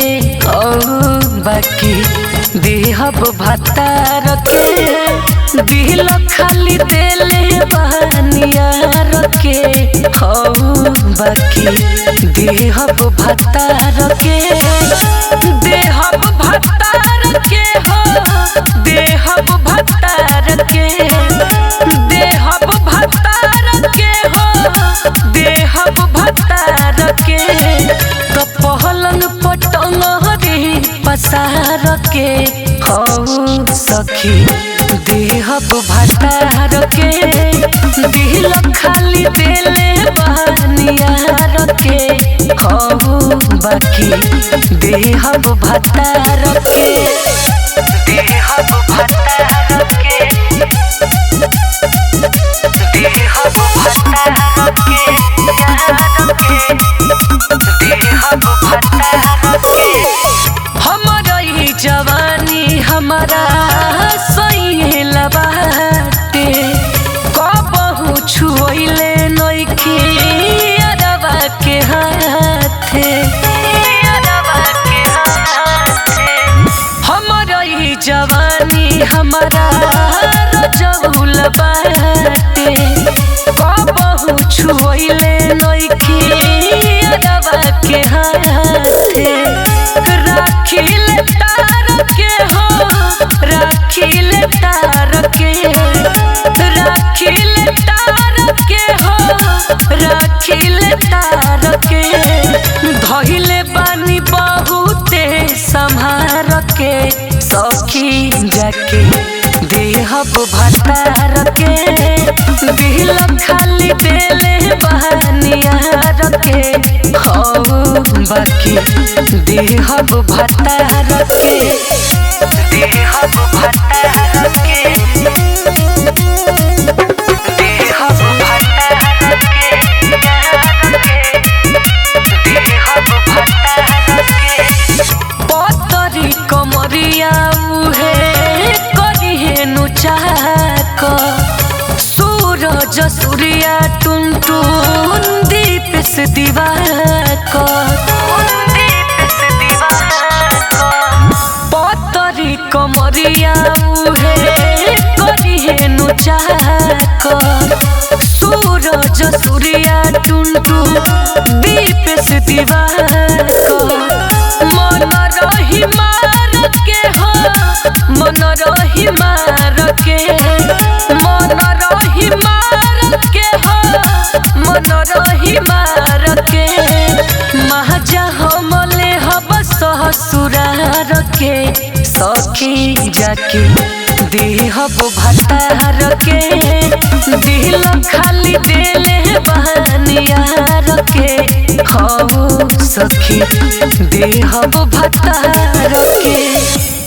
ओ बाकी देहब भतार के दिल खाली देले बहनियार के हो बाकी देहब भतार के देहब भतार के हो देहब भतार के देहब भतार के हो देहब भतार के तो पहलंग पटंग रे पसार के हो सखी देहब भतार के दिल खाली देले बहनियार के हो बाकी देहब भतार के देहब भतार के देहब भतार के देहब भतार के हमारा ही जवानी हमारा सही लबाटे कबहू छुइले नइखे अरबा के हाथे हमारा ही जवानी हमारा रजौल बाटे कबहू छुइले नइखे अरबा के हाथे राखिले तार के हो राखिले तार के राखिले तार के हो राखिले तार के धइले बानी बहुते संभार के सखी जाके देहब भतार के दिल खाली देले बहनियार के हो बाकी देहब भतार के देहब भतार के देहब भतार के देहब भतार के पतरी कमरिया उहे करिहे नुचाक सूरज सूर्या टुनटुन दीप से दिवाकर पतरी कमरिया उहे करिहे नुचाकर सूरज सूर्या टुनटुन दीप से दिवाकर मन रही मार के हो मन रही मार के मन रही मार के हो मन रही मार के महाजा हमले हब ससुरार के सखी जाके देहब भतार के दिल खाली देले बहनियार के हो सखी देहब भतार के।